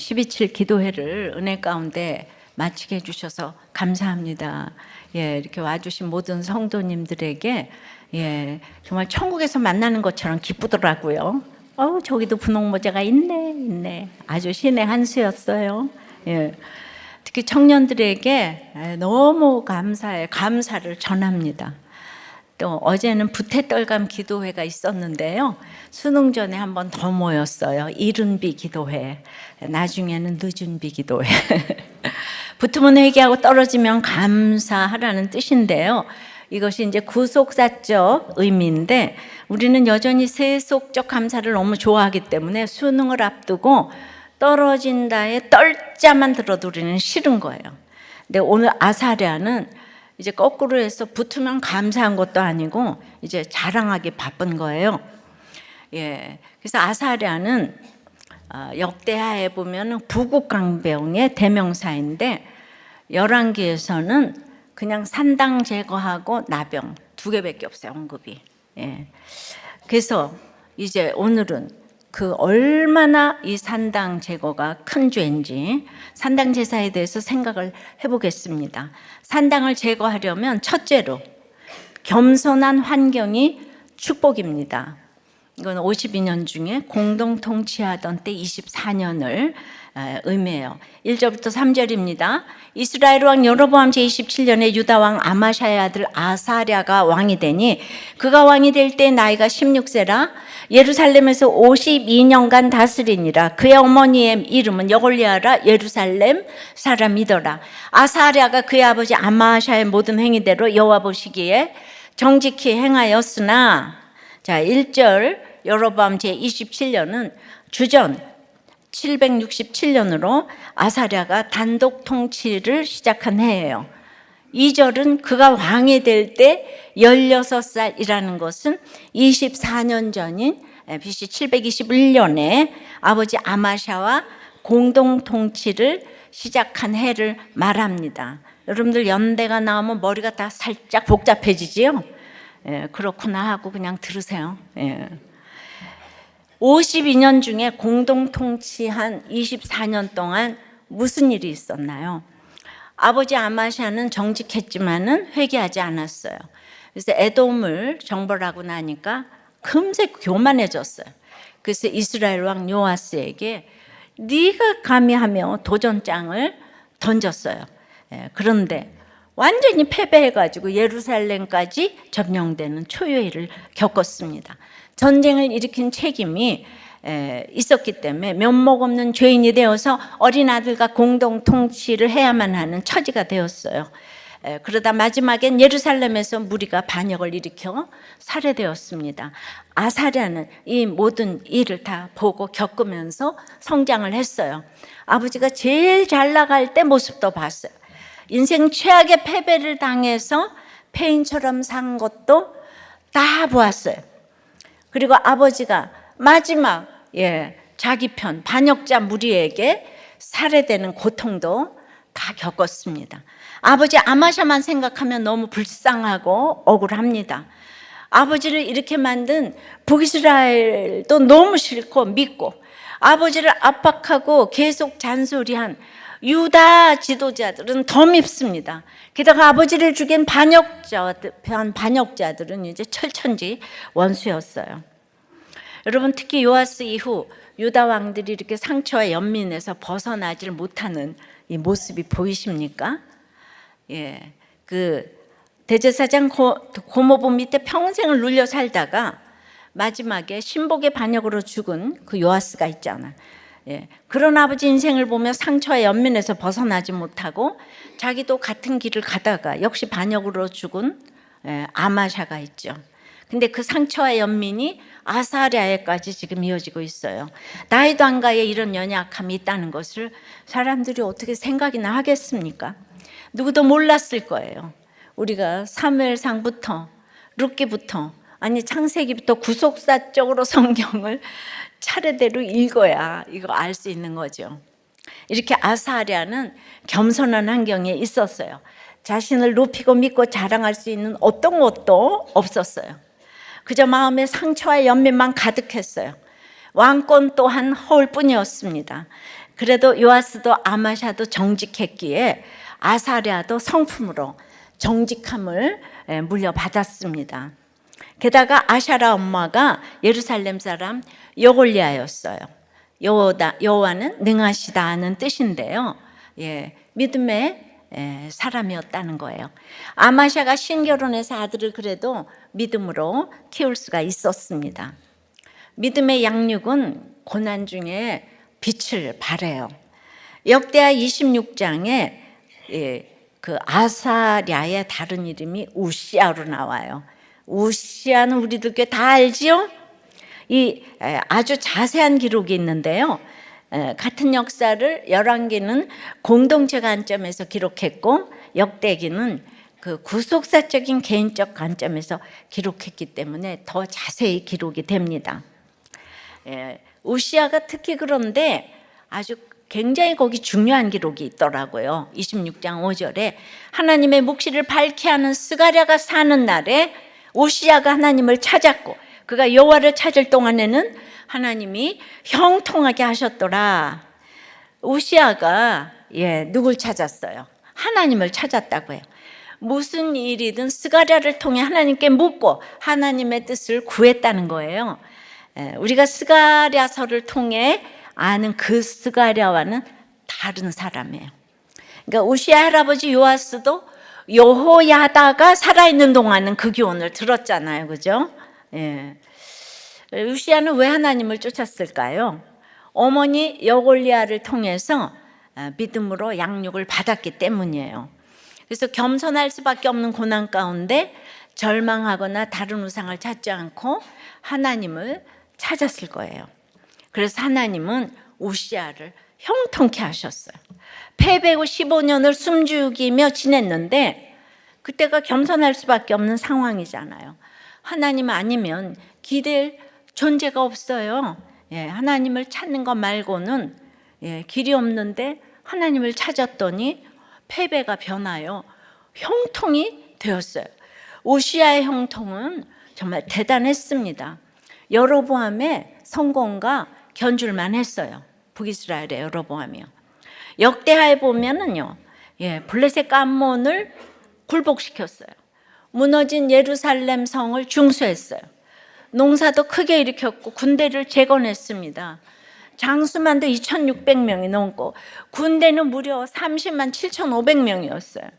12.7 기도회를 은혜 가운데 마치게 해주셔서 감사합니다. 이렇게 와주신 모든 성도님들에게 정말 천국에서 만나는 것처럼 기쁘더라고요. 저기도 분홍 모자가 있네. 아주 신의 한 수였어요. 특히 청년들에게 너무 감사를 전합니다. 또 어제는 부태떨감 기도회가 있었는데요. 수능 전에 한 번 더 모였어요. 이른비 기도회, 나중에는 늦은비 기도회. 붙으면 회개하고 떨어지면 감사하라는 뜻인데요. 이것이 이제 구속사적 의미인데 우리는 여전히 세속적 감사를 너무 좋아하기 때문에 수능을 앞두고 떨어진다의 떨자만 들어도 우리는 싫은 거예요. 근데 오늘 아사랴는 이제 거꾸로 해서 붙으면 감사한 것도 아니고 이제 자랑하기 바쁜 거예요. 그래서 아사랴는 역대하에 보면 부국강병의 대명사인데 열왕기에서는 그냥 산당 제거하고 나병 두 개밖에 없어요, 언급이. 그래서 이제 오늘은 그 얼마나 이 산당 제거가 큰 죄인지 산당 제사에 대해서 생각을 해보겠습니다. 산당을 제거하려면 첫째로 겸손한 환경이 축복입니다. 이건 52년 중에 공동 통치하던 때 24년을 의미해요. 1절부터 3절입니다. 이스라엘 왕 여로보암 제27년에 유다 왕 아마샤의 아들 아사랴가 왕이 되니 그가 왕이 될 때 나이가 16세라 예루살렘에서 52년간 다스리니라. 그의 어머니의 이름은 여골리아라 예루살렘 사람이더라. 아사랴가 그의 아버지 아마샤의 모든 행위대로 여호와 보시기에 정직히 행하였으나, 자 1절 여로보암 제27년은 주전 767년으로 아사랴가 단독 통치를 시작한 해예요. 2절은 그가 왕이 될 때 16살이라는 것은 24년 전인 BC 721년에 아버지 아마샤와 공동 통치를 시작한 해를 말합니다. 여러분들 연대가 나오면 머리가 다 살짝 복잡해지지요? 그렇구나 하고 그냥 들으세요. 52년 중에 공동 통치한 24년 동안 무슨 일이 있었나요? 아버지 아마샤는 정직했지만은 회개하지 않았어요. 그래서 에돔을 정벌하고 나니까 금세 교만해졌어요. 그래서 이스라엘 왕 요아스에게 네가 감히 하며 도전장을 던졌어요. 그런데 완전히 패배해가지고 예루살렘까지 점령되는 초유의를 겪었습니다. 전쟁을 일으킨 책임이 있었기 때문에 면목 없는 죄인이 되어서 어린 아들과 공동 통치를 해야만 하는 처지가 되었어요. 그러다 마지막엔 예루살렘에서 무리가 반역을 일으켜 살해되었습니다. 아사랴는 이 모든 일을 다 보고 겪으면서 성장을 했어요. 아버지가 제일 잘 나갈 때 모습도 봤어요. 인생 최악의 패배를 당해서 폐인처럼 산 것도 다 보았어요. 그리고 아버지가 마지막 자기 편 반역자 무리에게 살해되는 고통도 다 겪었습니다. 아버지 아마샤만 생각하면 너무 불쌍하고 억울합니다. 아버지를 이렇게 만든 북이스라엘도 너무 싫고 믿고 아버지를 압박하고 계속 잔소리한 유다 지도자들은 더 밉습니다. 게다가 아버지를 죽인 반역자들은 이제 철천지 원수였어요. 여러분 특히 요아스 이후 유다 왕들이 이렇게 상처와 연민에서 벗어나질 못하는 이 모습이 보이십니까? 그 대제사장 고모부 밑에 평생을 눌려 살다가 마지막에 신복의 반역으로 죽은 그 요아스가 있잖아. 그런 아버지 인생을 보며 상처와 연민에서 벗어나지 못하고 자기도 같은 길을 가다가 역시 반역으로 죽은 아마샤가 있죠. 근데 그 상처와 연민이 아사랴에까지 지금 이어지고 있어요. 다윗 왕가에 이런 연약함이 있다는 것을 사람들이 어떻게 생각이나 하겠습니까? 누구도 몰랐을 거예요. 우리가 사무엘상부터 룻기부터 아니 창세기부터 구속사적으로 성경을 차례대로 읽어야 이거 알 수 있는 거죠. 이렇게 아사랴는 겸손한 환경에 있었어요. 자신을 높이고 믿고 자랑할 수 있는 어떤 것도 없었어요. 그저 마음에 상처와 연민만 가득했어요. 왕권 또한 허울 뿐이었습니다. 그래도 요아스도 아마샤도 정직했기에 아사랴도 성품으로 정직함을 물려받았습니다. 게다가 아샤라 엄마가 예루살렘 사람 여골리아였어요. 여호와는 능하시다는 뜻인데요. 믿음의 사람이었다는 거예요. 아마샤가 신결혼해서 아들을 그래도 믿음으로 키울 수가 있었습니다. 믿음의 양육은 고난 중에 빛을 발해요. 역대하 26장에 그 아사랴의 다른 이름이 우시아로 나와요. 우시아는 우리들 꽤 다 알지요? 이 아주 자세한 기록이 있는데요. 같은 역사를 열왕기는 공동체 관점에서 기록했고 역대기는 그 구속사적인 개인적 관점에서 기록했기 때문에 더 자세히 기록이 됩니다. 우시아가 특히 그런데 아주 굉장히 거기 중요한 기록이 있더라고요. 26장 5절에 하나님의 묵시를 밝게 하는 스가랴가 사는 날에 우시아가 하나님을 찾았고 그가 여호와를 찾을 동안에는 하나님이 형통하게 하셨더라. 우시아가 누굴 찾았어요? 하나님을 찾았다고 해요. 무슨 일이든 스가랴를 통해 하나님께 묻고 하나님의 뜻을 구했다는 거예요. 우리가 스가랴서를 통해 아는 그 스가랴와는 다른 사람이에요. 그러니까 우시아 할아버지 요아스도 여호야다가 살아있는 동안은 그 교훈을 들었잖아요, 그죠? 우시아는 왜 하나님을 쫓았을까요? 어머니 여골리아를 통해서 믿음으로 양육을 받았기 때문이에요. 그래서 겸손할 수밖에 없는 고난 가운데 절망하거나 다른 우상을 찾지 않고 하나님을 찾았을 거예요. 그래서 하나님은 우시아를 형통케 하셨어요. 패배고 15년을 숨죽이며 지냈는데 그때가 겸손할 수밖에 없는 상황이잖아요. 하나님 아니면 기댈 존재가 없어요. 하나님을 찾는 것 말고는 길이 없는데 하나님을 찾았더니 패배가 변하여 형통이 되었어요. 우시아의 형통은 정말 대단했습니다. 여로보암의 성공과 견줄만 했어요. 북이스라엘의 여로보암이요. 역대하에 보면은요, 블레셋 깜몬을 굴복시켰어요. 무너진 예루살렘 성을 중수했어요. 농사도 크게 일으켰고 군대를 재건했습니다. 장수만도 2,600명이 넘고 군대는 무려 30만 7,500명이었어요.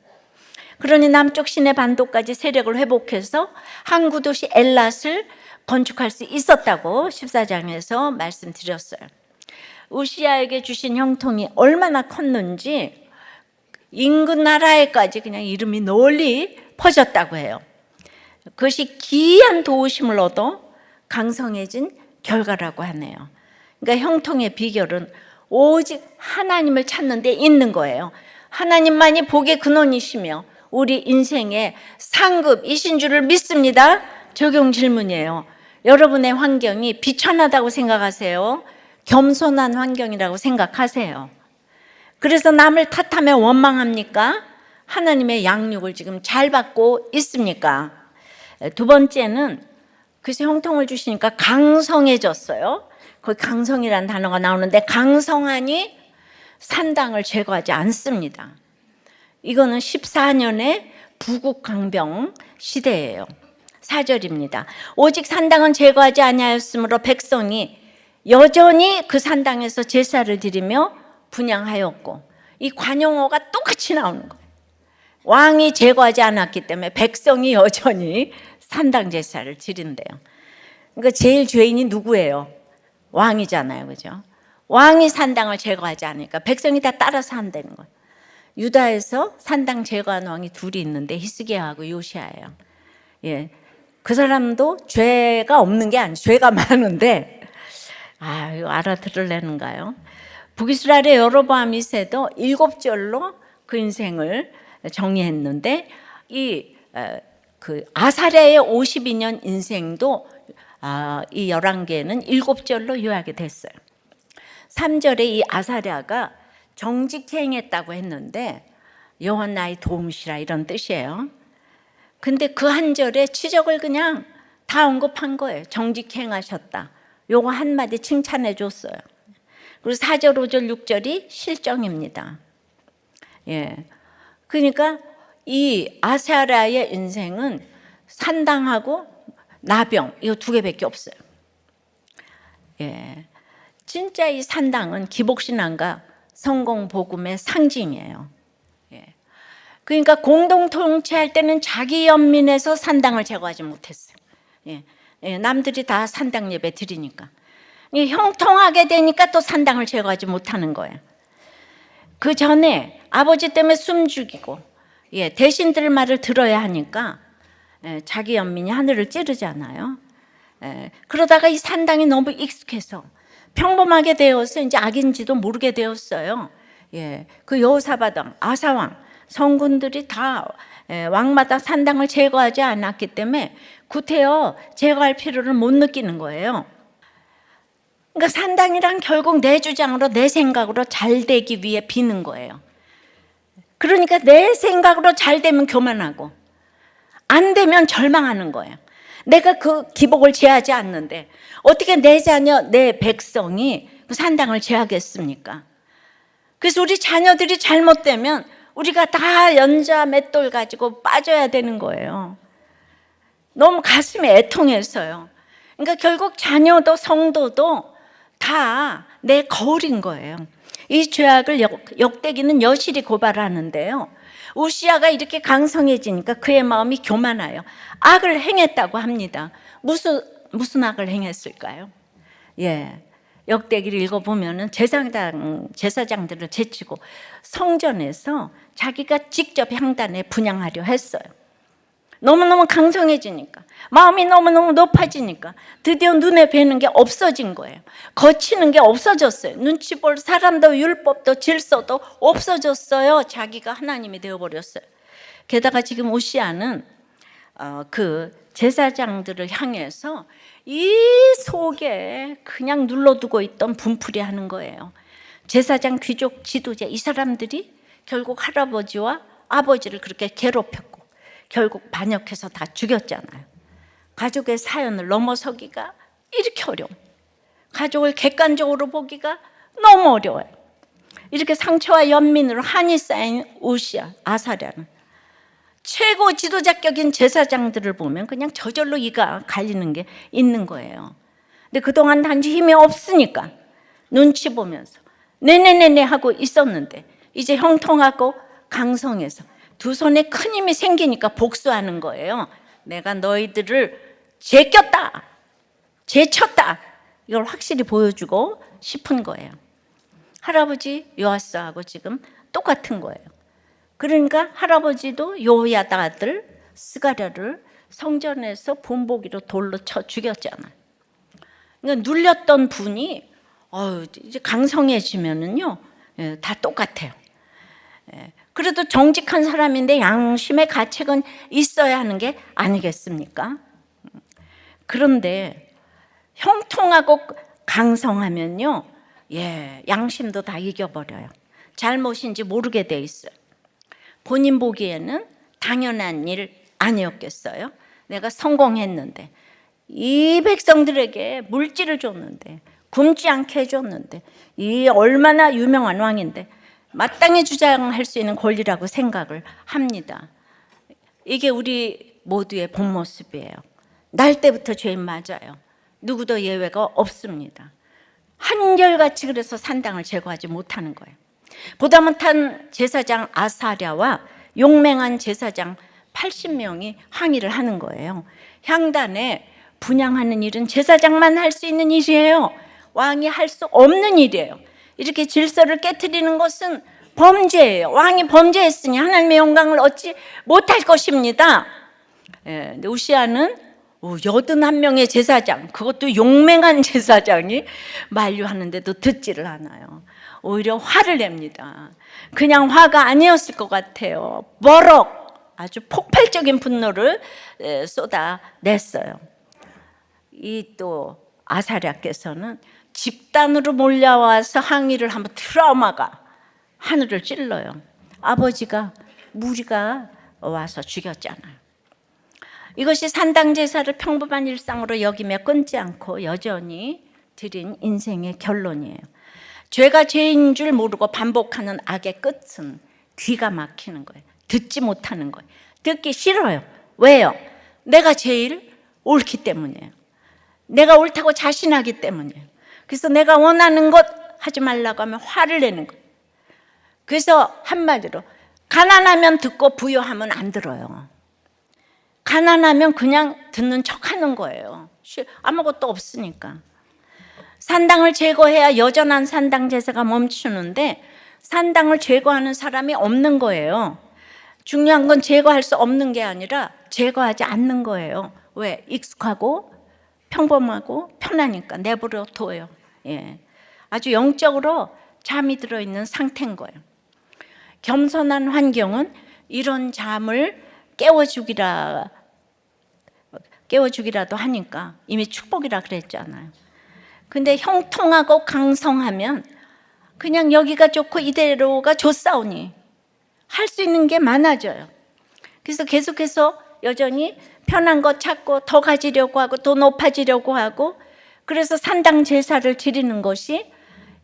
그러니 남쪽 시내 반도까지 세력을 회복해서 항구 도시 엘랏을 건축할 수 있었다고 14장에서 말씀드렸어요. 우시아에게 주신 형통이 얼마나 컸는지 인근 나라에까지 그냥 이름이 널리 퍼졌다고 해요. 그것이 기이한 도우심을 얻어 강성해진 결과라고 하네요. 그러니까 형통의 비결은 오직 하나님을 찾는 데 있는 거예요. 하나님만이 복의 근원이시며 우리 인생의 상급이신 줄을 믿습니다. 적용 질문이에요. 여러분의 환경이 비천하다고 생각하세요? 겸손한 환경이라고 생각하세요? 그래서 남을 탓하며 원망합니까? 하나님의 양육을 지금 잘 받고 있습니까? 두 번째는 그래서 형통을 주시니까 강성해졌어요. 거기 강성이라는 단어가 나오는데 강성하니 산당을 제거하지 않습니다. 이거는 14년의 부국강병 시대예요. 4절입니다. 오직 산당은 제거하지 아니하였으므로 백성이 여전히 그 산당에서 제사를 드리며 분향하였고, 이 관용어가 똑같이 나오는 거예요. 왕이 제거하지 않았기 때문에 백성이 여전히 산당 제사를 드린대요. 그러니까 제일 죄인이 누구예요? 왕이잖아요, 그죠? 왕이 산당을 제거하지 않으니까 백성이 다 따라서 한다는 거예요. 유다에서 산당 제거한 왕이 둘이 있는데 히스기야하고 요시야예요. 그 사람도 죄가 없는 게 아니에요. 죄가 많은데 이거 알아들으려는가요? 북이스라엘의 여로보암 2세도 7절로 그 인생을 정리했는데 그 아사랴의 52년 인생도 이 11개는 7절로 요약이 됐어요. 3절에 이 아사랴가 정직히 행했다고 했는데 여호와 나의 도움이시라 이런 뜻이에요. 근데 그 한 절에 치적을 그냥 다 언급한 거예요. 정직히 행하셨다. 요거 한마디 칭찬해 줬어요. 그리고 4절, 5절, 6절이 실정입니다. 예. 그러니까 이 아사랴의 인생은 산당하고 나병 이거 두 개밖에 없어요. 예. 진짜 이 산당은 기복신앙과 성공복음의 상징이에요. 예. 그러니까 공동통치할 때는 자기 연민에서 산당을 제거하지 못했어요. 예. 예. 남들이 다 산당 예배 드리니까. 형통하게 되니까 또 산당을 제거하지 못하는 거예요. 그 전에 아버지 때문에 숨 죽이고, 예, 대신들 말을 들어야 하니까, 예, 자기 연민이 하늘을 찌르잖아요. 예, 그러다가 이 산당이 너무 익숙해서 평범하게 되어서 이제 악인지도 모르게 되었어요. 예, 그 여호사밧 왕, 아사왕, 성군들이 다 왕마다 산당을 제거하지 않았기 때문에 구태여 제거할 필요를 못 느끼는 거예요. 그러니까 산당이란 결국 내 주장으로 내 생각으로 잘 되기 위해 비는 거예요. 그러니까 내 생각으로 잘 되면 교만하고 안 되면 절망하는 거예요. 내가 그 기복을 제하지 않는데 어떻게 내 자녀, 내 백성이 그 산당을 제하겠습니까? 그래서 우리 자녀들이 잘못되면 우리가 다 연자 맷돌 가지고 빠져야 되는 거예요. 너무 가슴이 애통해서요. 그러니까 결국 자녀도 성도도 다 내 거울인 거예요. 이 죄악을 역대기는 여실히 고발하는데요. 우시아가 이렇게 강성해지니까 그의 마음이 교만하여 악을 행했다고 합니다. 무슨 악을 행했을까요? 예, 역대기를 읽어보면은 제사장들을 제치고 성전에서 자기가 직접 향단에 분향하려 했어요. 너무너무 강성해지니까, 마음이 너무너무 높아지니까 드디어 눈에 뵈는 게 없어진 거예요. 거치는 게 없어졌어요. 눈치 볼 사람도 율법도 질서도 없어졌어요. 자기가 하나님이 되어버렸어요. 게다가 지금 우시아는 그 제사장들을 향해서 이 속에 그냥 눌러두고 있던 분풀이 하는 거예요. 제사장, 귀족, 지도자 이 사람들이 결국 할아버지와 아버지를 그렇게 괴롭혔고 결국 반역해서 다 죽였잖아요. 가족의 사연을 넘어서기가 이렇게 어려워. 가족을 객관적으로 보기가 너무 어려워요. 이렇게 상처와 연민으로 한이 쌓인 우시아, 아사랴는 최고 지도자격인 제사장들을 보면 그냥 저절로 이가 갈리는 게 있는 거예요. 근데 그동안 단지 힘이 없으니까 눈치 보면서 네네네네 하고 있었는데 이제 형통하고 강성해서 두 손에 큰 힘이 생기니까 복수하는 거예요. 내가 너희들을 제꼈다, 제쳤다, 이걸 확실히 보여주고 싶은 거예요. 할아버지 요아스하고 지금 똑같은 거예요. 그러니까 할아버지도 요야다 아들 스가랴를 성전에서 본보기로 돌로 쳐 죽였잖아요. 그러니까 눌렸던 분이 이제 강성해지면은요, 다 똑같아요. 그래도 정직한 사람인데 양심의 가책은 있어야 하는 게 아니겠습니까? 그런데 형통하고 강성하면요, 양심도 다 이겨버려요. 잘못인지 모르게 돼 있어요. 본인 보기에는 당연한 일 아니었겠어요? 내가 성공했는데, 이 백성들에게 물질을 줬는데, 굶지 않게 해줬는데, 이 얼마나 유명한 왕인데 마땅히 주장할 수 있는 권리라고 생각을 합니다. 이게 우리 모두의 본 모습이에요. 날 때부터 죄인 맞아요. 누구도 예외가 없습니다. 한결같이 그래서 산당을 제거하지 못하는 거예요. 보다 못한 제사장 아사랴와 용맹한 제사장 80명이 항의를 하는 거예요. 향단에 분향하는 일은 제사장만 할 수 있는 일이에요. 왕이 할 수 없는 일이에요. 이렇게 질서를 깨트리는 것은 범죄예요. 왕이 범죄했으니 하나님의 영광을 얻지 못할 것입니다. 근데 우시아는 81명의 제사장, 그것도 용맹한 제사장이 만류하는데도 듣지를 않아요. 오히려 화를 냅니다. 그냥 화가 아니었을 것 같아요. 버럭 아주 폭발적인 분노를 쏟아냈어요. 이 또 아사랴께서는 집단으로 몰려와서 항의를 하면 트라우마가 하늘을 찔러요. 아버지가 무리가 와서 죽였잖아요. 이것이 산당 제사를 평범한 일상으로 여기며 끊지 않고 여전히 드린 인생의 결론이에요. 죄가 죄인 줄 모르고 반복하는 악의 끝은 귀가 막히는 거예요. 듣지 못하는 거예요. 듣기 싫어요. 왜요? 내가 제일 옳기 때문이에요. 내가 옳다고 자신하기 때문이에요. 그래서 내가 원하는 것 하지 말라고 하면 화를 내는 거예요. 그래서 한마디로 가난하면 듣고 부유하면 안 들어요. 가난하면 그냥 듣는 척하는 거예요. 아무것도 없으니까. 산당을 제거해야 여전한 산당 제사가 멈추는데 산당을 제거하는 사람이 없는 거예요. 중요한 건 제거할 수 없는 게 아니라 제거하지 않는 거예요. 왜? 익숙하고 평범하고 편하니까 내버려 둬요. 예. 아주 영적으로 잠이 들어있는 상태인 거예요. 겸손한 환경은 이런 잠을 깨워주기라도 하니까 이미 축복이라 그랬잖아요. 근데 형통하고 강성하면 그냥 여기가 좋고 이대로가 좋사오니 할 수 있는 게 많아져요. 그래서 계속해서 여전히 편한 거 찾고 더 가지려고 하고 더 높아지려고 하고, 그래서 산당 제사를 드리는 것이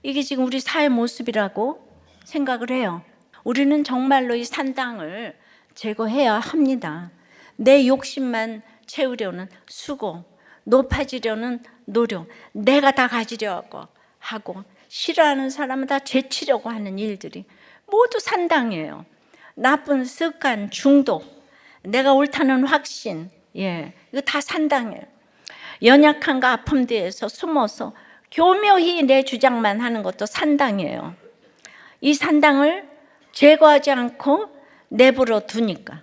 이게 지금 우리 사회 모습이라고 생각을 해요. 우리는 정말로 이 산당을 제거해야 합니다. 내 욕심만 채우려는 수고, 높아지려는 노력, 내가 다 가지려고 하고 싫어하는 사람은 다 제치려고 하는 일들이 모두 산당이에요. 나쁜 습관, 중독, 내가 옳다는 확신, 이거 다 산당이에요. 연약함과 아픔 뒤에서 숨어서 교묘히 내 주장만 하는 것도 산당이에요. 이 산당을 제거하지 않고 내버려 두니까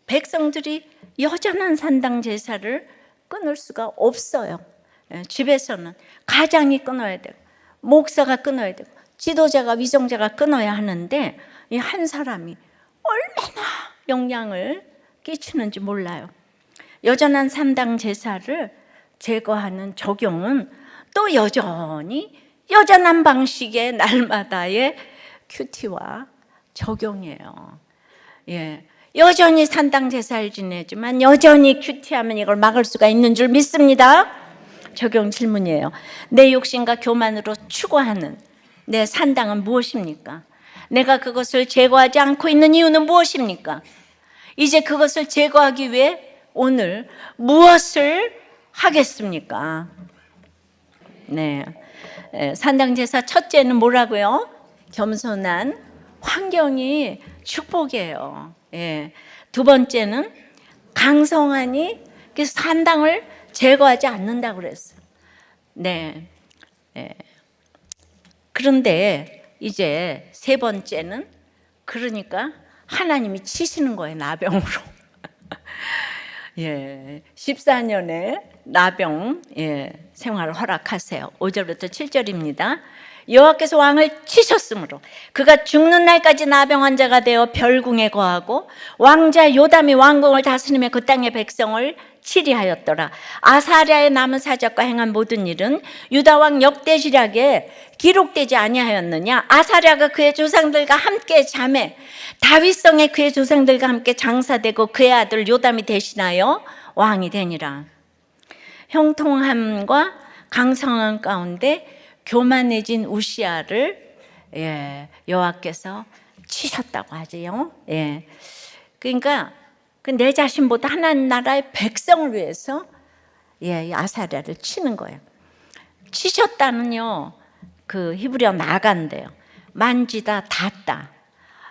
백성들이 여전한 산당 제사를 끊을 수가 없어요. 집에서는 가장이 끊어야 되고 목사가 끊어야 되고 지도자가 위정자가 끊어야 하는데 이 한 사람이 얼마나 영향을 끼치는지 몰라요. 여전한 산당 제사를 제거하는 적용은 또 여전히 여전한 방식의 날마다의 큐티와 적용이에요. 여전히 산당 제사를 지내지만 여전히 큐티하면 이걸 막을 수가 있는 줄 믿습니다. 적용 질문이에요. 내 욕심과 교만으로 추구하는 내 산당은 무엇입니까? 내가 그것을 제거하지 않고 있는 이유는 무엇입니까? 이제 그것을 제거하기 위해 오늘 무엇을 하겠습니까? 산당 제사 첫째는 뭐라고요? 겸손한 환경이 축복이에요. 두 번째는 강성하니 산당을 제거하지 않는다고 그랬어요. 그런데 이제 세 번째는 그러니까 하나님이 치시는 거예요. 나병으로. 14년의 나병 생활을 허락하세요. 5절부터 7절입니다. 여호와께서 왕을 치셨으므로 그가 죽는 날까지 나병 환자가 되어 별궁에 거하고 왕자 요담이 왕궁을 다스리며 그 땅의 백성을 치리하였더라. 아사랴의 남은 사적과 행한 모든 일은 유다 왕 역대시락에 기록되지 아니하였느냐? 아사랴가 그의 조상들과 함께 자매 다윗성에 그의 조상들과 함께 장사되고 그의 아들 요담이 대신하여 왕이 되니라. 형통함과 강성함 가운데 교만해진 우시아를 여호와께서 치셨다고 하지요. 그러니까 내 자신보다 하나님 나라의 백성을 위해서 아사랴를 치는 거예요. 치셨다는요, 그 히브리어 나간데요. 만지다, 닿다.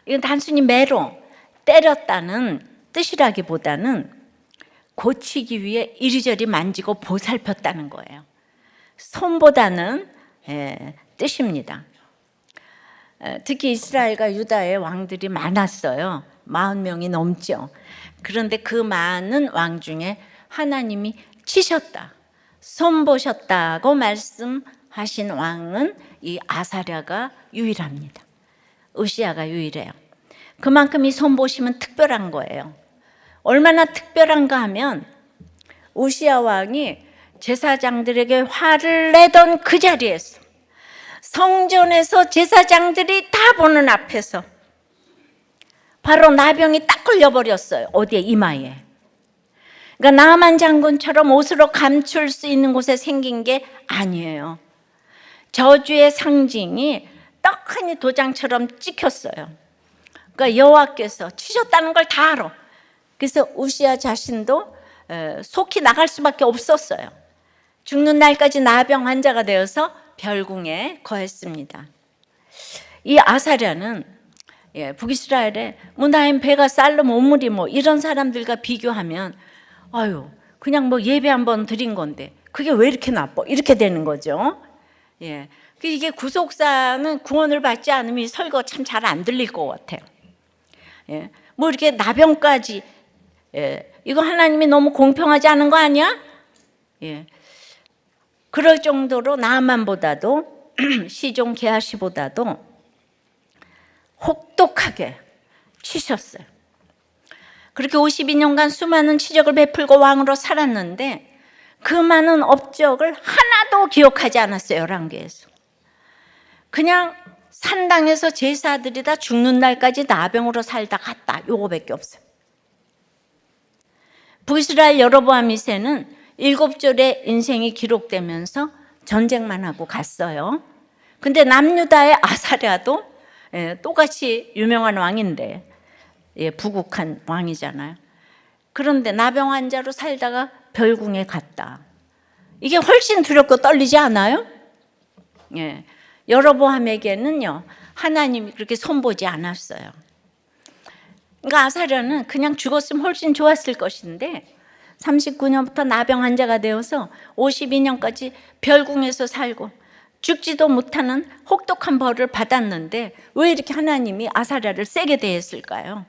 이건 단순히 매로 때렸다는 뜻이라기보다는 고치기 위해 이리저리 만지고 보살폈다는 거예요. 손보다는 뜻입니다. 특히 이스라엘과 유다의 왕들이 많았어요. 40명이 넘죠. 그런데 그 많은 왕 중에 하나님이 치셨다, 손보셨다고 말씀하신 왕은 이 아사랴가 유일합니다. 우시아가 유일해요. 그만큼 이 손보심은 특별한 거예요. 얼마나 특별한가 하면 우시아 왕이 제사장들에게 화를 내던 그 자리에서, 성전에서 제사장들이 다 보는 앞에서 바로 나병이 딱 걸려버렸어요. 어디에? 이마에. 그러니까 나만 장군처럼 옷으로 감출 수 있는 곳에 생긴 게 아니에요. 저주의 상징이 떡하니 도장처럼 찍혔어요. 그러니까 여호와께서 치셨다는 걸 다 알아. 그래서 우시야 자신도 속히 나갈 수밖에 없었어요. 죽는 날까지 나병 환자가 되어서 별궁에 거했습니다. 이 아사랴는 북이스라엘의 무나임, 베가, 살름, 오므리 이런 사람들과 비교하면 아유 그냥 예배 한번 드린 건데 그게 왜 이렇게 나빠? 이렇게 되는 거죠. 이게 구속사는 구원을 받지 않으면 이 설교 참 잘 안 들릴 것 같아요. 이렇게 나병까지 이거 하나님이 너무 공평하지 않은 거 아니야? 그럴 정도로 나만보다도 시종 게하시보다도 혹독하게 치셨어요. 그렇게 52년간 수많은 치적을 베풀고 왕으로 살았는데 그 많은 업적을 하나도 기억하지 않았어요. 열왕기에서. 그냥 산당에서 제사들이 다 죽는 날까지 나병으로 살다 갔다. 요거밖에 없어요. 북이스라엘 여로보암 2세는 7절의 인생이 기록되면서 전쟁만 하고 갔어요. 근데 남유다의 아사랴도 똑같이 유명한 왕인데 부국한 왕이잖아요. 그런데 나병 환자로 살다가 별궁에 갔다. 이게 훨씬 두렵고 떨리지 않아요? 여로보암에게는요 하나님이 그렇게 손보지 않았어요. 그러니까 아사랴는 그냥 죽었으면 훨씬 좋았을 것인데 39년부터 나병 환자가 되어서 52년까지 별궁에서 살고 죽지도 못하는 혹독한 벌을 받았는데 왜 이렇게 하나님이 아사랴를 세게 대했을까요?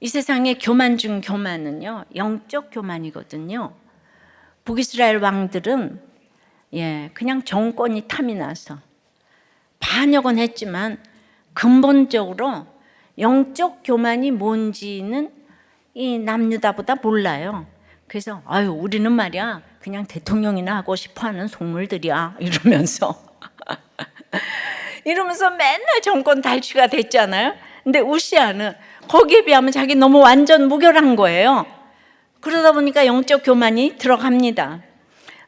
이 세상의 교만 중 교만은요 영적 교만이거든요. 북이스라엘 왕들은 그냥 정권이 탐이 나서 반역은 했지만 근본적으로 영적 교만이 뭔지는 이 남유다보다 몰라요. 그래서 우리는 말이야 그냥 대통령이나 하고 싶어하는 속물들이야 이러면서 맨날 정권 탈취가 됐잖아요. 근데 우시야는 거기에 비하면 자기 너무 완전 무결한 거예요. 그러다 보니까 영적 교만이 들어갑니다.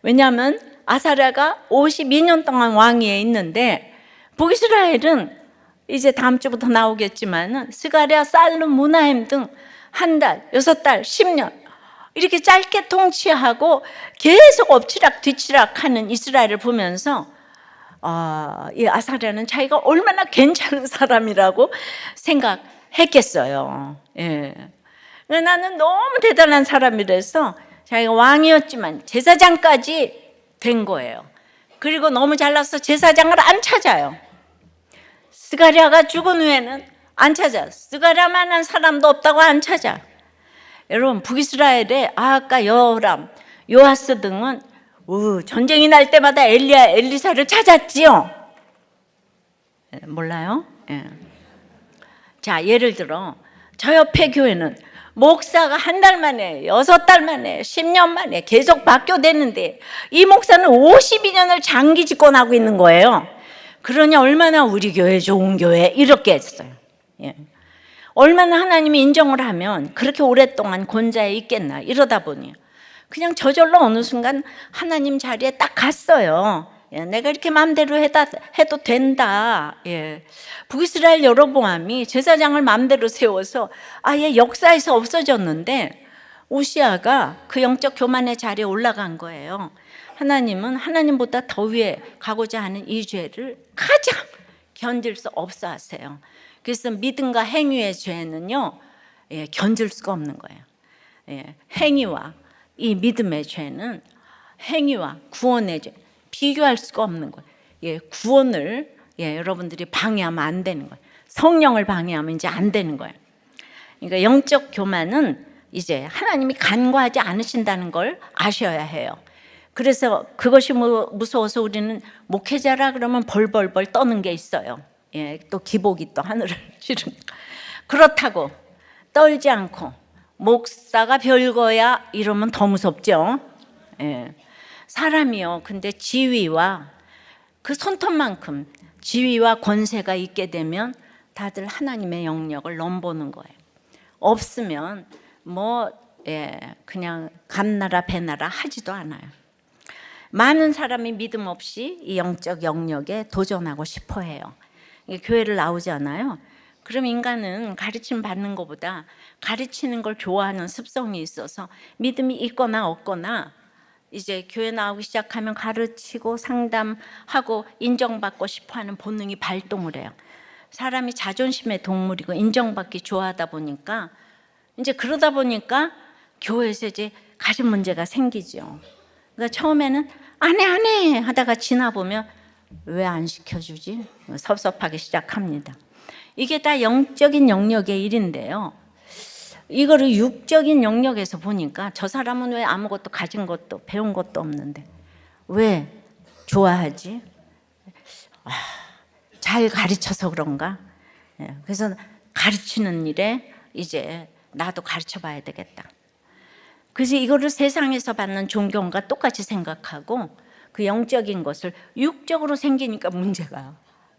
왜냐하면 아사랴가 52년 동안 왕위에 있는데 북이스라엘은 이제 다음 주부터 나오겠지만 스가랴, 살룸, 무나임 등 한 달, 6달, 10년 이렇게 짧게 통치하고 계속 엎치락 뒤치락 하는 이스라엘을 보면서 이 아사랴는 자기가 얼마나 괜찮은 사람이라고 생각했겠어요. 나는 너무 대단한 사람이라서 자기가 왕이었지만 제사장까지 된 거예요. 그리고 너무 잘나서 제사장을 안 찾아요. 스가랴가 죽은 후에는 안 찾아. 스가랴만한 사람도 없다고 안 찾아. 여러분 북이스라엘의 아하가, 여호람, 요아스 등은 전쟁이 날 때마다 엘리야, 엘리사를 찾았지요. 몰라요? 자, 예를 들어 저 옆에 교회는 목사가 한 달 만에, 6달 만에, 10년 만에 계속 바뀌어대는데 이 목사는 52년을 장기 집권하고 있는 거예요. 그러니 얼마나 우리 교회 좋은 교회 이렇게 했어요. 얼마나 하나님이 인정을 하면 그렇게 오랫동안 권좌에 있겠나. 이러다 보니 그냥 저절로 어느 순간 하나님 자리에 딱 갔어요. 내가 이렇게 마음대로 해도 된다. 북이스라엘 여로보암이 제사장을 마음대로 세워서 아예 역사에서 없어졌는데 우시야가 그 영적 교만의 자리에 올라간 거예요. 하나님은 하나님보다 더 위에 가고자 하는 이 죄를 가장 견딜 수 없어 하세요. 그래서 믿음과 행위의 죄는요 견딜 수가 없는 거예요. 행위와 이 믿음의 죄는 행위와 구원의 죄 비교할 수가 없는 거예요. 구원을 여러분들이 방해하면 안 되는 거예요. 성령을 방해하면 이제 안 되는 거예요. 그러니까 영적 교만은 이제 하나님이 간과하지 않으신다는 걸 아셔야 해요. 그래서 그것이 무서워서 우리는 목회자라 그러면 벌벌벌 떠는 게 있어요. 또 기복이 또 하늘을 찌르니까. 그렇다고 떨지 않고 목사가 별거야 이러면 더 무섭죠. 사람이요. 근데 지위와 그 손톱만큼 지위와 권세가 있게 되면 다들 하나님의 영역을 넘보는 거예요. 없으면 그냥 감나라 배나라 하지도 않아요. 많은 사람이 믿음 없이 이 영적 영역에 도전하고 싶어 해요. 교회를 나오잖아요. 그럼 인간은 가르침 받는 것보다 가르치는 걸 좋아하는 습성이 있어서 믿음이 있거나 없거나 이제 교회 나오기 시작하면 가르치고 상담하고 인정받고 싶어하는 본능이 발동을 해요. 사람이 자존심의 동물이고 인정받기 좋아하다 보니까 이제 그러다 보니까 교회에서 이제 가진 문제가 생기죠. 그러니까 처음에는 안 해 하다가 지나보면 왜 안 시켜주지? 섭섭하기 시작합니다. 이게 다 영적인 영역의 일인데요. 이거를 육적인 영역에서 보니까 저 사람은 왜 아무것도 가진 것도 배운 것도 없는데 왜 좋아하지? 잘 가르쳐서 그런가? 그래서 가르치는 일에 이제 나도 가르쳐 봐야 되겠다. 그래서 이거를 세상에서 받는 존경과 똑같이 생각하고 그 영적인 것을 육적으로 생기니까 문제가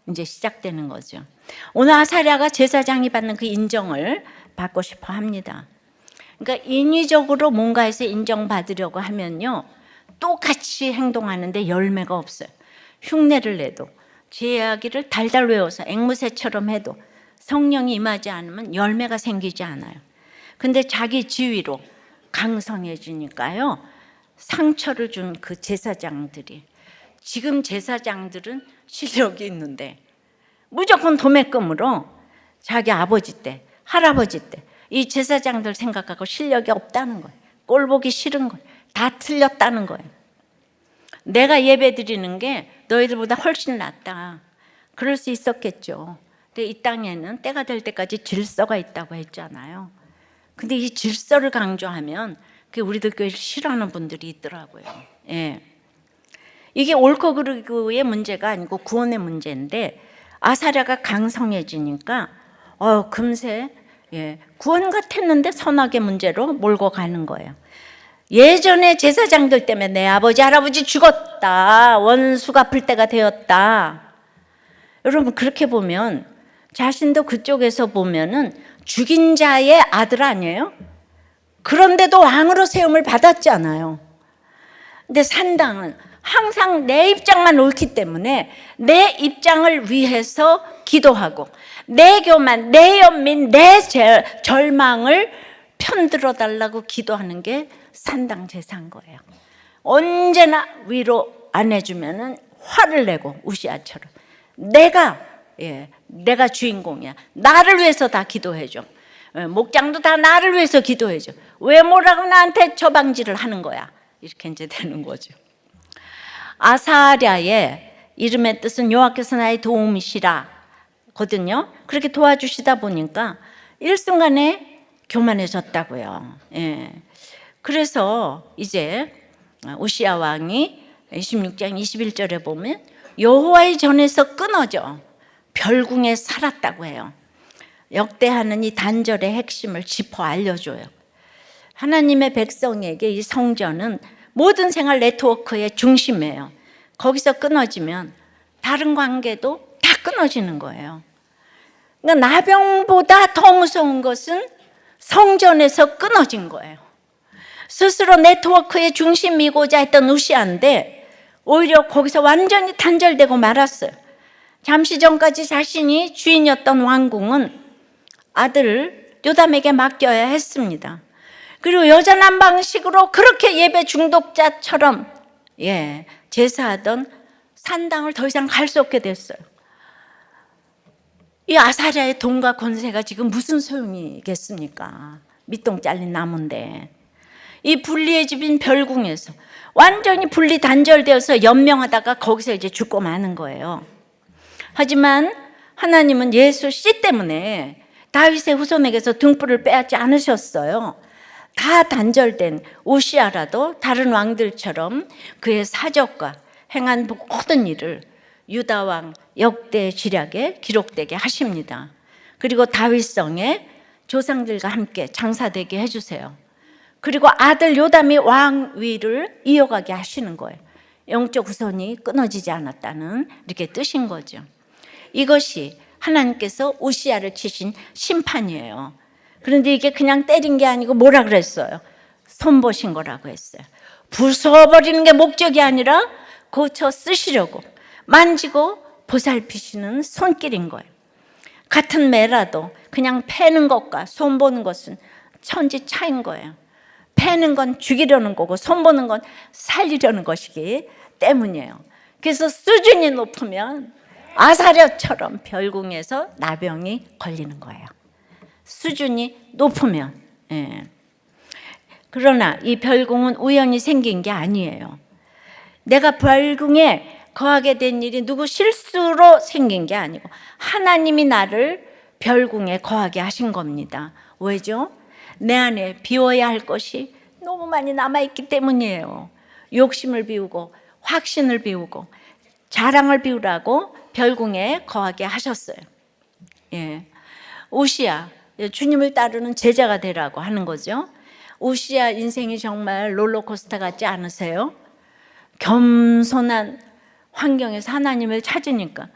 이제 시작되는 거죠. 오늘 아사랴가 제사장이 받는 그 인정을 받고 싶어 합니다. 그러니까 인위적으로 뭔가에서 인정받으려고 하면요, 똑같이 행동하는데 열매가 없어요. 흉내를 내도 제 이야기를 달달 외워서 앵무새처럼 해도 성령이 임하지 않으면 열매가 생기지 않아요. 근데 자기 지위로 강성해지니까요, 상처를 준 그 제사장들이, 지금 제사장들은 실력이 있는데 무조건 도매금으로 자기 아버지 때, 할아버지 때 이 제사장들 생각하고 실력이 없다는 거예요. 꼴 보기 싫은 거예요. 다 틀렸다는 거예요. 내가 예배 드리는 게 너희들보다 훨씬 낫다. 그럴 수 있었겠죠. 근데 이 땅에는 때가 될 때까지 질서가 있다고 했잖아요. 근데 이 질서를 강조하면 그 우리들 교회를 싫어하는 분들이 있더라고요. 예. 이게 옳고 그르고의 문제가 아니고 구원의 문제인데 아사랴가 강성해지니까 금세 구원 같았는데 선악의 문제로 몰고 가는 거예요. 예전에 제사장들 때문에 내 아버지 할아버지 죽었다, 원수 갚을 때가 되었다. 여러분 그렇게 보면 자신도 그쪽에서 보면은 죽인 자의 아들 아니에요? 그런데도 왕으로 세움을 받았잖아요. 근데 산당은 항상 내 입장만 옳기 때문에 내 입장을 위해서 기도하고 내 교만, 내 연민, 내 절망을 편들어 달라고 기도하는 게 산당 제사인 거예요. 언제나 위로 안 해주면은 화를 내고 우시아처럼 내가 주인공이야. 나를 위해서 다 기도해줘. 목장도 다 나를 위해서 기도해줘. 왜 뭐라고 나한테 처방질을 하는 거야? 이렇게 이제 되는 거죠. 아사랴의 이름의 뜻은 여호와께서 나의 도움이시라 거든요. 그렇게 도와주시다 보니까 일순간에 교만해졌다고요. 그래서 이제 우시야 왕이 26장 21절에 보면 여호와의 전에서 끊어져 별궁에 살았다고 해요. 역대하는 이 단절의 핵심을 짚어 알려줘요. 하나님의 백성에게 이 성전은 모든 생활 네트워크의 중심이에요. 거기서 끊어지면 다른 관계도 다 끊어지는 거예요. 그러니까 나병보다 더 무서운 것은 성전에서 끊어진 거예요. 스스로 네트워크의 중심이고자 했던 우시아인데 오히려 거기서 완전히 단절되고 말았어요. 잠시 전까지 자신이 주인이었던 왕궁은 아들 요담에게 맡겨야 했습니다. 그리고 여전한 방식으로 그렇게 예배 중독자처럼 제사하던 산당을 더 이상 갈 수 없게 됐어요. 이 아사랴의 돈과 권세가 지금 무슨 소용이겠습니까? 밑동 잘린 나무인데. 이 분리해진 별궁에서 완전히 분리 단절되어서 연명하다가 거기서 이제 죽고 마는 거예요. 하지만 하나님은 예수 씨 때문에 다윗의 후손에게서 등불을 빼앗지 않으셨어요. 다 단절된 우시아라도 다른 왕들처럼 그의 사적과 행한 모든 일을 유다 왕 역대 지략에 기록되게 하십니다. 그리고 다윗성에 조상들과 함께 장사되게 해주세요. 그리고 아들 요담이 왕위를 이어가게 하시는 거예요. 영적 후손이 끊어지지 않았다는 이렇게 뜻인 거죠. 이것이 하나님께서 우시아를 치신 심판이에요. 그런데 이게 그냥 때린 게 아니고 뭐라 그랬어요? 손보신 거라고 했어요. 부숴버리는 게 목적이 아니라 고쳐 쓰시려고 만지고 보살피시는 손길인 거예요. 같은 매라도 그냥 패는 것과 손보는 것은 천지 차이인 거예요. 패는 건 죽이려는 거고 손보는 건 살리려는 것이기 때문이에요. 그래서 수준이 높으면 아사랴처럼 별궁에서 나병이 걸리는 거예요. 수준이 높으면. 예. 그러나 이 별궁은 우연히 생긴 게 아니에요. 내가 별궁에 거하게 된 일이 누구 실수로 생긴 게 아니고 하나님이 나를 별궁에 거하게 하신 겁니다. 왜죠? 내 안에 비워야 할 것이 너무 많이 남아있기 때문이에요. 욕심을 비우고 확신을 비우고 자랑을 비우라고 별궁에 거하게 하셨어요. 예. 우시야, 주님을 따르는 제자가 되라고 하는 거죠. 우시야 인생이 정말 롤러코스터 같지 않으세요? 겸손한 환경에서 하나님을 찾으니까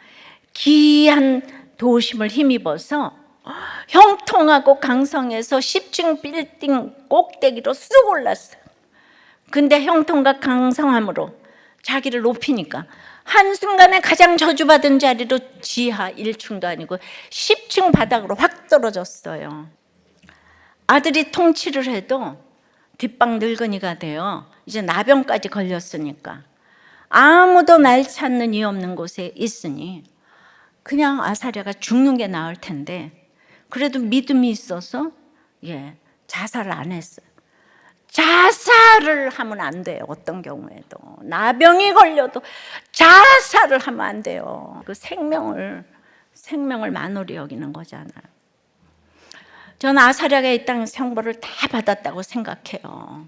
기이한 도우심을 힘입어서 형통하고 강성에서 10층 빌딩 꼭대기로 쑥 올랐어요. 근데 형통과 강성함으로 자기를 높이니까 한순간에 가장 저주받은 자리로 지하 1층도 아니고 10층 바닥으로 확 떨어졌어요. 아들이 통치를 해도 뒷방 늙은이가 돼요. 이제 나병까지 걸렸으니까 아무도 날 찾는 이 없는 곳에 있으니 그냥 아사랴가 죽는 게 나을 텐데 그래도 믿음이 있어서 자살을 안 했어요. 자살을 하면 안 돼요. 어떤 경우에도 나병이 걸려도 자살을 하면 안 돼요. 그 생명을 만홀히 여기는 거잖아요. 저는 아사랴가 이 땅 형벌을 다 받았다고 생각해요.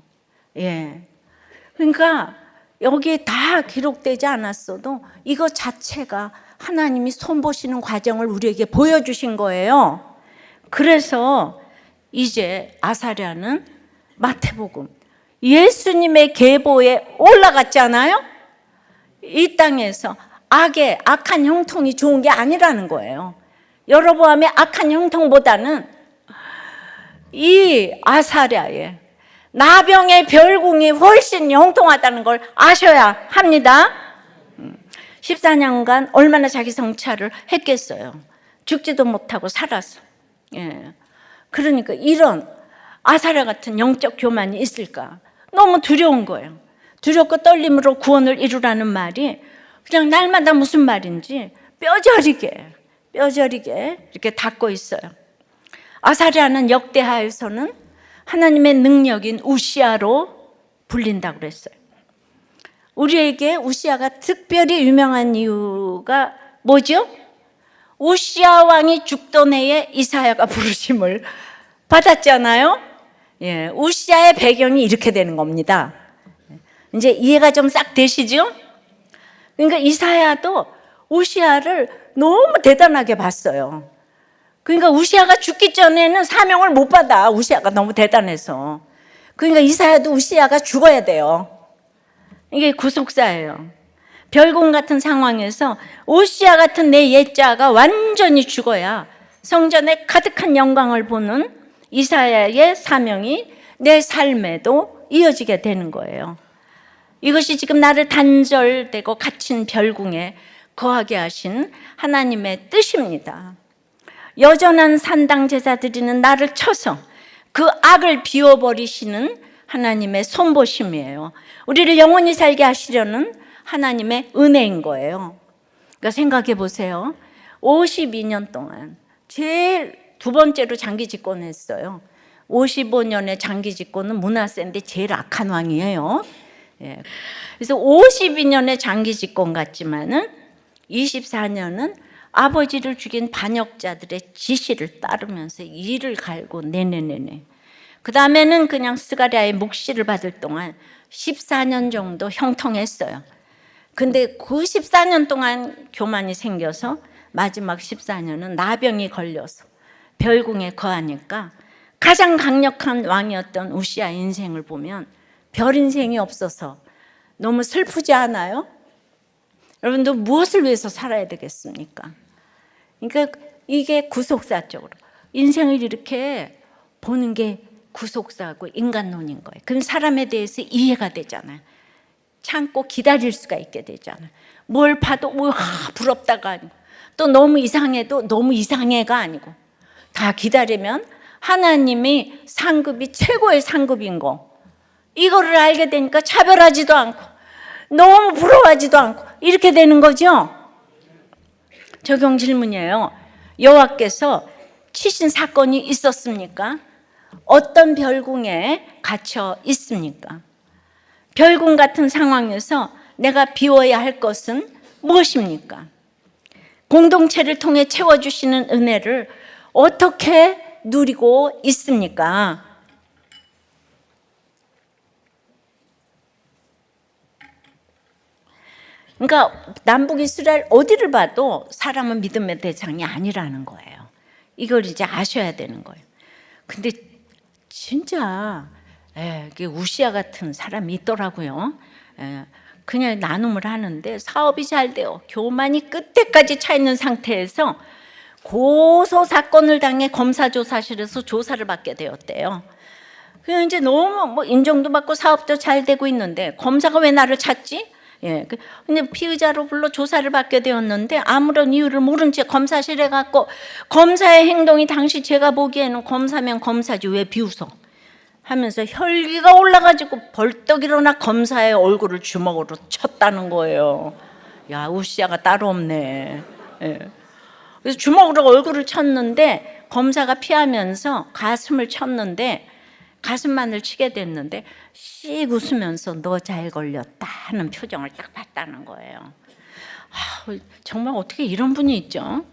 그러니까 여기에 다 기록되지 않았어도 이거 자체가 하나님이 손보시는 과정을 우리에게 보여주신 거예요. 그래서 이제 아사랴는 마태복음 예수님의 계보에 올라갔잖아요. 이 땅에서 악한 형통이 좋은 게 아니라는 거예요. 여로보암의 악한 형통보다는 이 아사랴의 나병의 별궁이 훨씬 형통하다는 걸 아셔야 합니다. 14년간 얼마나 자기 성찰을 했겠어요. 죽지도 못하고 살아서. 그러니까 이런 아사랴 같은 영적 교만이 있을까? 너무 두려운 거예요. 두렵고 떨림으로 구원을 이루라는 말이 그냥 날마다 무슨 말인지 뼈저리게 이렇게 닿고 있어요. 아사랴는 역대하에서는 하나님의 능력인 우시아로 불린다고 그랬어요. 우리에게 우시아가 특별히 유명한 이유가 뭐죠? 우시아 왕이 죽던 해에 이사야가 부르심을 받았잖아요. 우시아의 배경이 이렇게 되는 겁니다. 이제 이해가 좀 싹 되시죠? 그러니까 이사야도 우시아를 너무 대단하게 봤어요. 그러니까 우시아가 죽기 전에는 사명을 못 받아. 우시아가 너무 대단해서. 그러니까 이사야도 우시아가 죽어야 돼요. 이게 구속사예요. 별궁 같은 상황에서 우시아 같은 내 옛자가 완전히 죽어야 성전에 가득한 영광을 보는 이사야의 사명이 내 삶에도 이어지게 되는 거예요. 이것이 지금 나를 단절되고 갇힌 별궁에 거하게 하신 하나님의 뜻입니다. 여전한 산당 제사 드리는 나를 쳐서 그 악을 비워버리시는 하나님의 손보심이에요. 우리를 영원히 살게 하시려는 하나님의 은혜인 거예요. 그러니까 생각해 보세요. 52년 동안 제일 두 번째로 장기 집권했어요. 55년의 장기 집권은 므낫세인데 제일 악한 왕이에요. 그래서 52년의 장기 집권 같지만은 24년은 아버지를 죽인 반역자들의 지시를 따르면서 이를 갈고 내내내내. 그 다음에는 그냥 스가랴의 묵시를 받을 동안 14년 정도 형통했어요. 근데 그 14년 동안 교만이 생겨서 마지막 14년은 나병이 걸려서 별궁에 거하니까 가장 강력한 왕이었던 우시아 인생을 보면 별 인생이 없어서 너무 슬프지 않아요? 여러분도 무엇을 위해서 살아야 되겠습니까? 그러니까 이게 구속사적으로 인생을 이렇게 보는 게 구속사고 인간론인 거예요. 그럼 사람에 대해서 이해가 되잖아요. 참고 기다릴 수가 있게 되잖아요. 뭘 봐도 부럽다가 아니고, 또 너무 이상해도 너무 이상해가 아니고, 다 기다리면 하나님이 상급이 최고의 상급인 거, 이거를 알게 되니까 차별하지도 않고 너무 부러워하지도 않고 이렇게 되는 거죠. 적용 질문이에요. 여호와께서 치신 사건이 있었습니까? 어떤 별궁에 갇혀 있습니까? 별궁 같은 상황에서 내가 비워야 할 것은 무엇입니까? 공동체를 통해 채워주시는 은혜를 어떻게 누리고 있습니까? 그러니까 남북 이스라엘 어디를 봐도 사람은 믿음의 대상이 아니라는 거예요. 이걸 이제 아셔야 되는 거예요. 근데 진짜 우시야 같은 사람이 있더라고요. 그냥 나눔을 하는데 사업이 잘 돼요. 교만이 끝에까지 차 있는 상태에서 고소 사건을 당해 검사조사실에서 조사를 받게 되었대요. 그냥 이제 너무 인정도 받고 사업도 잘 되고 있는데 검사가 왜 나를 찾지? 근데 피의자로 불러 조사를 받게 되었는데 아무런 이유를 모른 채 검사실에 갔고, 검사의 행동이 당시 제가 보기에는 검사면 검사지 왜 비웃어? 하면서 혈기가 올라가지고 벌떡 일어나 검사의 얼굴을 주먹으로 쳤다는 거예요. 야, 우시아가 따로 없네. 그래서 주먹으로 얼굴을 쳤는데 검사가 피하면서 가슴을 쳤는데, 가슴만을 치게 됐는데 씩 웃으면서 너 잘 걸렸다 하는 표정을 딱 봤다는 거예요. 정말 어떻게 이런 분이 있죠?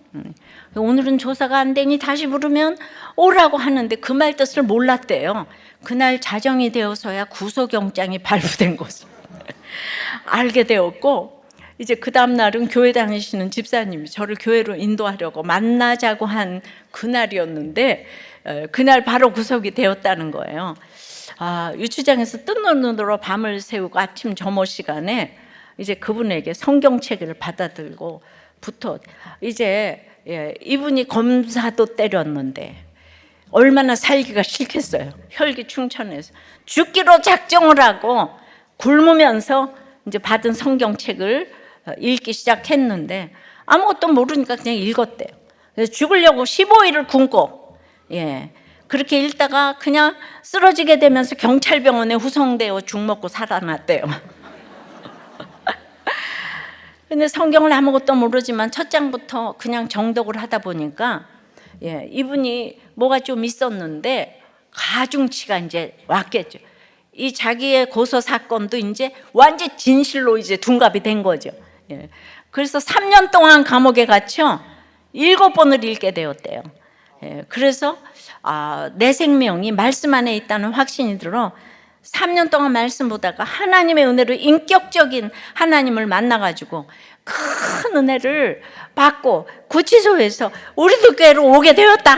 오늘은 조사가 안 되니 다시 부르면 오라고 하는데 그 말 뜻을 몰랐대요. 그날 자정이 되어서야 구속영장이 발부된 것을 알게 되었고, 이제 그 다음 날은 교회 다니시는 집사님이 저를 교회로 인도하려고 만나자고 한 그날이었는데, 그날 바로 구속이 되었다는 거예요. 유치장에서 뜬 눈으로 밤을 새우고 아침 점호 시간에 이제 그분에게 성경책을 받아들고 부터 이제 이분이 검사도 때렸는데 얼마나 살기가 싫겠어요. 혈기 충천해서 죽기로 작정을 하고 굶으면서 이제 받은 성경책을 읽기 시작했는데 아무것도 모르니까 그냥 읽었대요. 그래서 죽으려고 15일을 굶고 그렇게 읽다가 그냥 쓰러지게 되면서 경찰병원에 후송되어 죽 먹고 살아났대요. 근데 성경을 아무것도 모르지만 첫 장부터 그냥 정독을 하다 보니까 이분이 뭐가 좀 있었는데 가중치가 이제 왔겠죠. 이 자기의 고소 사건도 이제 완전 진실로 이제 둔갑이 된 거죠. 그래서 3년 동안 감옥에 갇혀 7번을 읽게 되었대요. 그래서 내 생명이 말씀 안에 있다는 확신이 들어 3년 동안 말씀 보다가 하나님의 은혜로 인격적인 하나님을 만나가지고 큰 은혜를 받고 구치소에서 우리들 교회로 오게 되었다.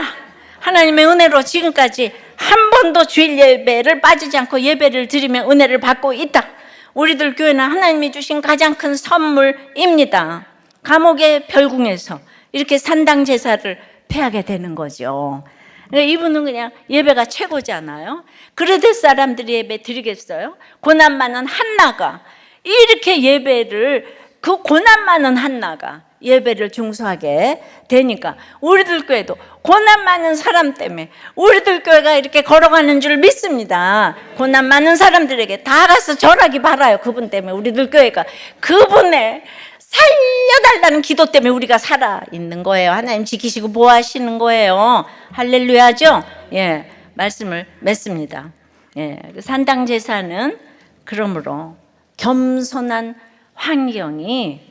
하나님의 은혜로 지금까지 한 번도 주일 예배를 빠지지 않고 예배를 드리며 은혜를 받고 있다. 우리들 교회는 하나님이 주신 가장 큰 선물입니다. 감옥의 별궁에서 이렇게 산당 제사를 패하게 되는 거죠. 이분은 그냥 예배가 최고잖아요. 그래도 사람들이 예배 드리겠어요? 고난 많은 한나가 이렇게 예배를, 그 고난 많은 한나가 예배를 중수하게 되니까 우리들 교회도 고난 많은 사람 때문에 우리들 교회가 이렇게 걸어가는 줄 믿습니다. 고난 많은 사람들에게 다 가서 절하기 바라요. 그분 때문에 우리들 교회가, 그분의 살려달라는 기도 때문에 우리가 살아있는 거예요. 하나님 지키시고 보호하시는 거예요. 할렐루야죠? 말씀을 맺습니다. 산당 제사는 그러므로 겸손한 환경이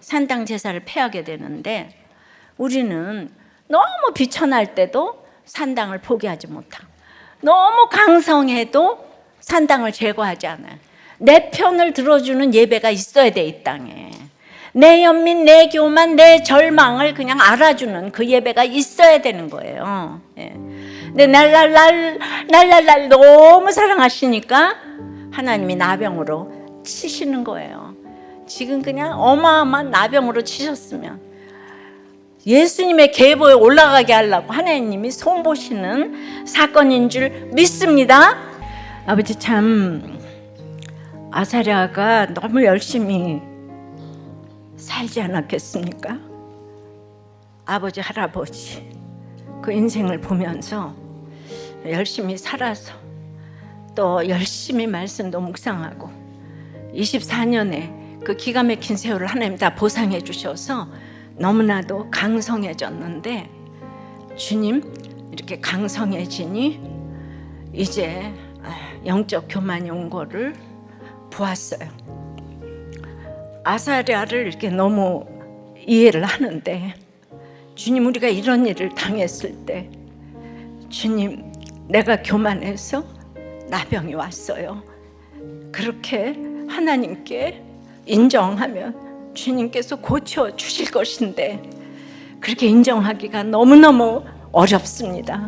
산당 제사를 패하게 되는데, 우리는 너무 비천할 때도 산당을 포기하지 못하고 너무 강성해도 산당을 제거하지 않아요. 내 편을 들어주는 예배가 있어야 돼. 이 땅에 내 연민, 내 교만, 내 절망을 그냥 알아주는 그 예배가 있어야 되는 거예요. 근데 날랄랄 너무 사랑하시니까 하나님이 나병으로 치시는 거예요. 지금 그냥 어마어마한 나병으로 치셨으면 예수님의 계보에 올라가게 하려고 하나님이 손보시는 사건인 줄 믿습니다. 아버지, 참 아사랴가 너무 열심히 살지 않았겠습니까? 아버지, 할아버지 그 인생을 보면서 열심히 살아서 또 열심히 말씀도 묵상하고 24년에 그 기가 막힌 세월을 하나님 다 보상해 주셔서 너무나도 강성해졌는데, 주님 이렇게 강성해지니 이제 영적 교만이 온 거를 보았어요. 아사랴를 이렇게 너무 이해를 하는데, 주님, 우리가 이런 일을 당했을 때 주님, 내가 교만해서 나병이 왔어요. 그렇게 하나님께 인정하면 주님께서 고쳐 주실 것인데 그렇게 인정하기가 너무너무 어렵습니다.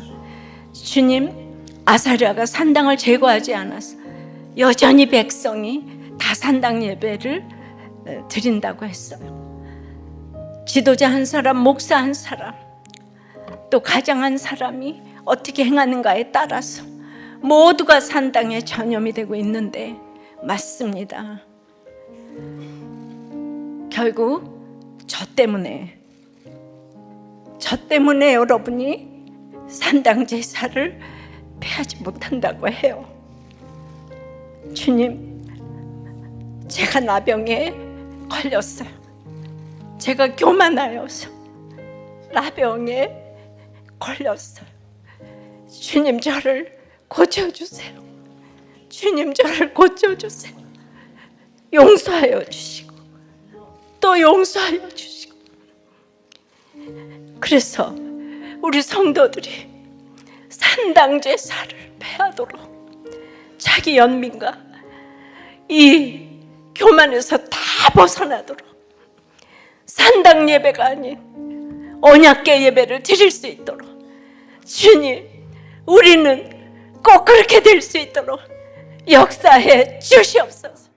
주님, 아사랴가 산당을 제거하지 않아서 여전히 백성이 다 산당 예배를 드린다고 했어요. 지도자 한 사람, 목사 한 사람, 또 가장 한 사람이 어떻게 행하는가에 따라서 모두가 산당에 전염이 되고 있는데, 맞습니다. 결국 저 때문에 여러분이 산당 제사를 폐하지 못한다고 해요. 주님, 제가 나병에 걸렸어요. 제가 교만하여서 나병에 걸렸어요. 주님, 저를 고쳐주세요. 주님, 저를 고쳐주세요. 용서하여 주시고 또 용서하여 주시고. 그래서 우리 성도들이 산당 제사를 폐하도록 자기 연민과 이 교만에서 다 벗어나도록 산당 예배가 아닌 언약궤 예배를 드릴 수 있도록, 주님, 우리는 꼭 그렇게 될 수 있도록 역사해 주시옵소서.